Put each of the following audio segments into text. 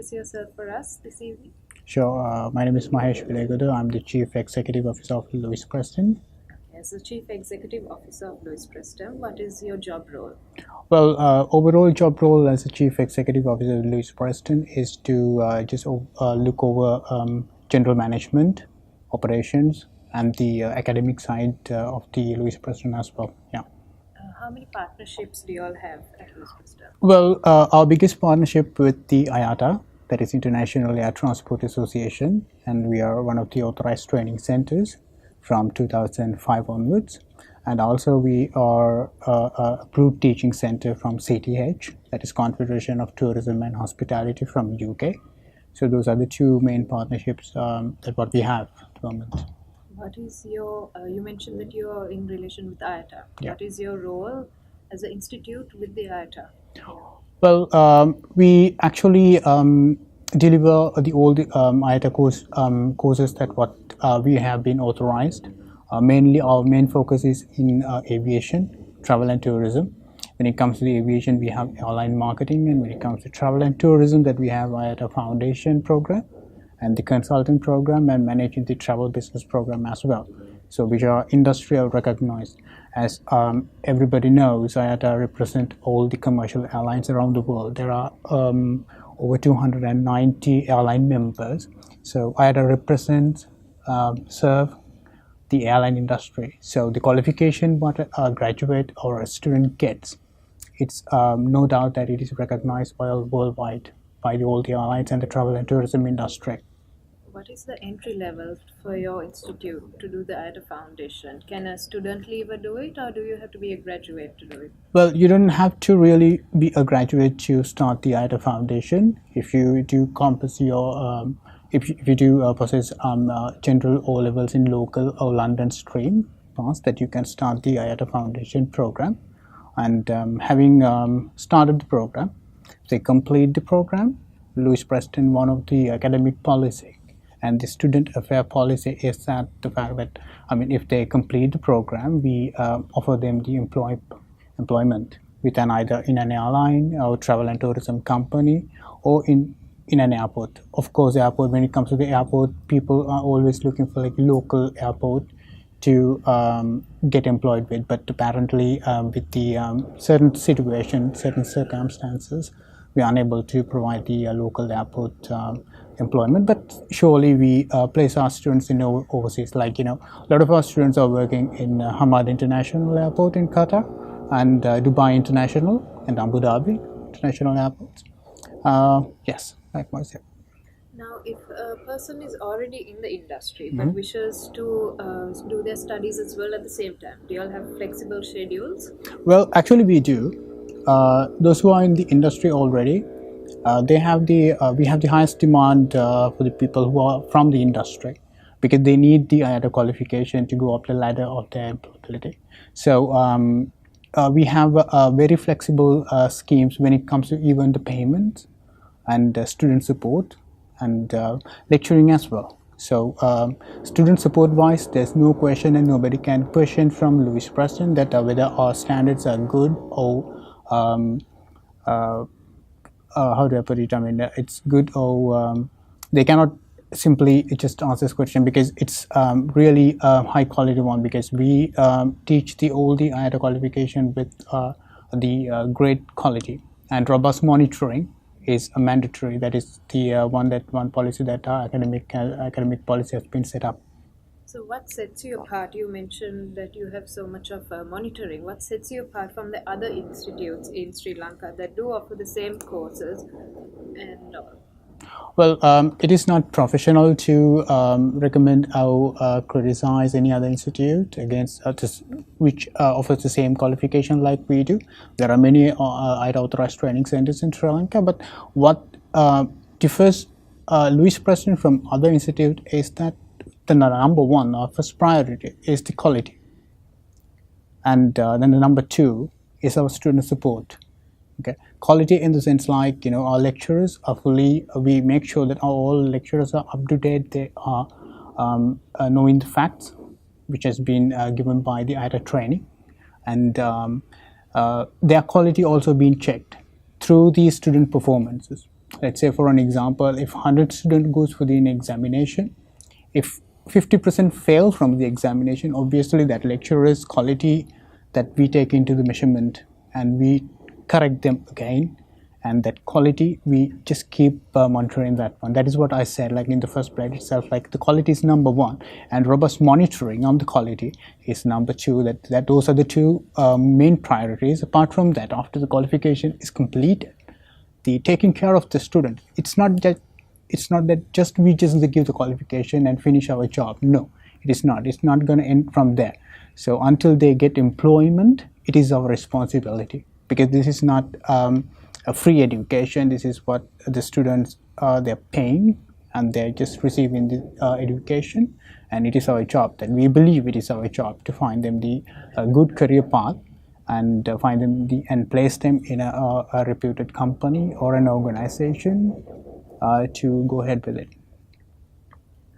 introduce yourself for us this evening? Sure. My name is Mahesh Vilegoda. I'm the Chief Executive Officer of Louis Preston. As the Chief Executive Officer of Louis Preston, what is your job role? Well, overall job role as the Chief Executive Officer of Louis Preston is to just look over general management, operations, and the academic side of the Louis Preston as well. Yeah. How many partnerships do you all have at Louis Preston? Well, our biggest partnership with the IATA, that is International Air Transport Association, and we are one of the authorized training centers from 2005 onwards. And also we are a approved teaching center from CTH, that is Confederation of Tourism and Hospitality from UK. So those are the two main partnerships that what we have at the moment. What is your, you mentioned that you are in relation with IATA. Yeah. What is your role as an institute with the IATA? Well, we actually deliver all the IATA courses that what we have been authorized. Mainly, our main focus is in aviation, travel and tourism. When it comes to the aviation, we have airline marketing, and when it comes to travel and tourism, that we have IATA Foundation program and the consultant program and managing the travel business program as well. So which are industrial recognized. As everybody knows, IATA represent all the commercial airlines around the world. There are over 290 airline members. So IATA represents, serve the airline industry. So the qualification what a graduate or a student gets, it's no doubt that it is recognized by all worldwide by all the airlines and the travel and tourism industry. What is the entry level for your institute to do the IATA Foundation? Can a student leaver do it, or do you have to be a graduate to do it? Well, you don't have to really be a graduate to start the IATA Foundation. If you do compass your if you do possess general O levels in local or London stream pass, that you can start the IATA Foundation program. And having started the program, they complete the program. Louis Preston, one of the academic policy and the student affair policy is that the fact that, I mean, if they complete the program, we offer them the employment with either in an airline or travel and tourism company or in an airport. Of course, airport, when it comes to the airport, people are always looking for like local airport to get employed with, but apparently with the certain situation, certain circumstances, we are unable to provide the local airport employment. But surely we place our students in overseas, like, you know, a lot of our students are working in Hamad International Airport in Qatar and Dubai International and Abu Dhabi International Airports. Yes, likewise. Yeah. Now, if a person is already in the industry but wishes to do their studies as well at the same time, do you all have flexible schedules? Well, actually, we do. Those who are in the industry already, they have the we have the highest demand for the people who are from the industry, because they need the IATA qualification to go up the ladder of their employability. So we have very flexible schemes when it comes to even the payments and student support and lecturing as well. So student support wise, there's no question and nobody can question from Louis Preston that whether our standards are good or how do I put it? I mean, it's good or they cannot simply just answer this question, because it's really a high quality one, because we teach all the IATA qualification with the great quality, and robust monitoring is a mandatory. That is the one policy that our academic policy has been set up. So what sets you apart? You mentioned that you have so much of monitoring. What sets you apart from the other institutes in Sri Lanka that do offer the same courses and all? Well, it is not professional to recommend or criticize any other institute against which offers the same qualification like we do. There are many IATA authorized training centers in Sri Lanka, but what differs Louis Preston from other institutes is that the number one, our first priority, is the quality, and then the number two is our student support. Okay, quality in the sense, like, you know, our lecturers are fully, we make sure that all lecturers are up to date. They are knowing the facts which has been given by the IATA training, and their quality also being checked through the student performances. let's say for an example, if 100 students goes for the examination, if 50% fail from the examination, obviously that lecturer's quality that we take into the measurement and we correct them again, and that quality we just keep monitoring that one. That is what I said, like in the first slide itself, like the quality is number one and robust monitoring on the quality is number two. That those are the two main priorities. Apart from that, after the qualification is completed, the taking care of the student, it's not that we just give the qualification and finish our job. No, it's not going to end from there. So until they get employment, it is our responsibility, because this is not a free education. This is what the students they're paying, and they're just receiving the education, and it is our job, that we believe it is our job to find them the good career path, and find them and place them in a reputed company or an organization to go ahead with it.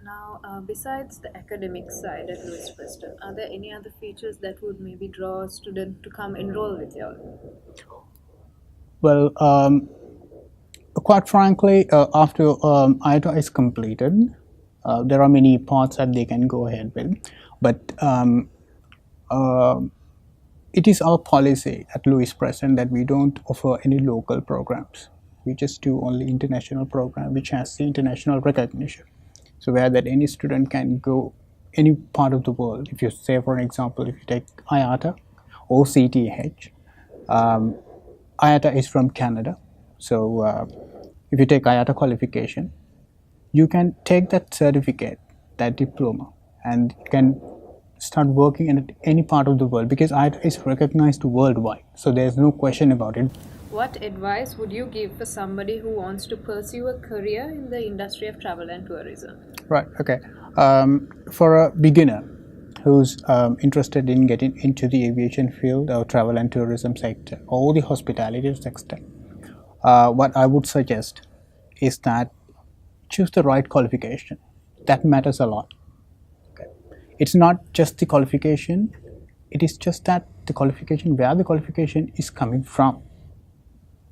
Now, besides the academic side at Louis Preston, are there any other features that would maybe draw a student to come enroll with you all? Well, quite frankly, after IATA is completed, there are many paths that they can go ahead with, but it is our policy at Louis Preston that we don't offer any local programs. We just do only international program which has the international recognition. So where that any student can go any part of the world. If you say, for example, if you take IATA or CTH, IATA is from Canada. So if you take IATA qualification, you can take that certificate, that diploma, and you can start working in any part of the world, because IATA is recognized worldwide. So there's no question about it. What advice would you give for somebody who wants to pursue a career in the industry of travel and tourism? Right, okay. For a beginner who's interested in getting into the aviation field or travel and tourism sector or the hospitality sector, what I would suggest is that choose the right qualification. That matters a lot. Okay. It's not just the qualification, it is just that the qualification, where the qualification is coming from.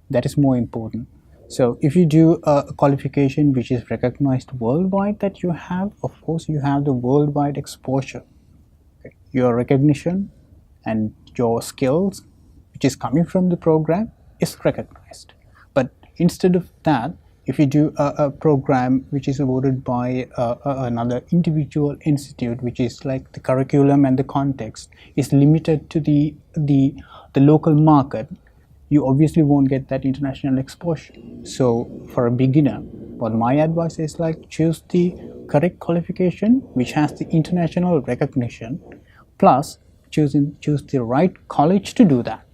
That is more important. So if you do a qualification which is recognized worldwide, that you have, of course, you have the worldwide exposure. Okay. Your recognition and your skills, which is coming from the program, is recognized. But instead of that, if you do a program which is awarded by another individual institute, which is like the curriculum and the context is limited to the local market, you obviously won't get that international exposure. So for a beginner, what my advice is, like, choose the correct qualification which has the international recognition, plus choose the right college to do that.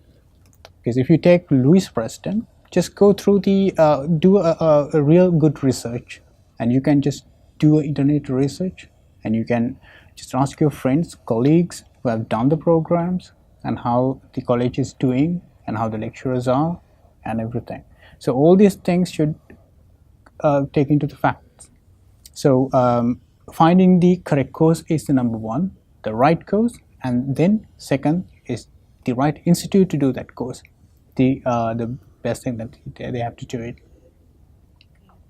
Because if you take Louis Preston, just go through the do a real good research, and you can just do internet research, and you can just ask your friends, colleagues who have done the programs, and how the college is doing, and how the lecturers are, and everything. So all these things should take into the facts. So finding the correct course is the number one, the right course, and then second is the right institute to do that course. The best thing that they have to do it.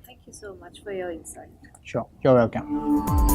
Thank you so much for your insight. Sure, you're welcome.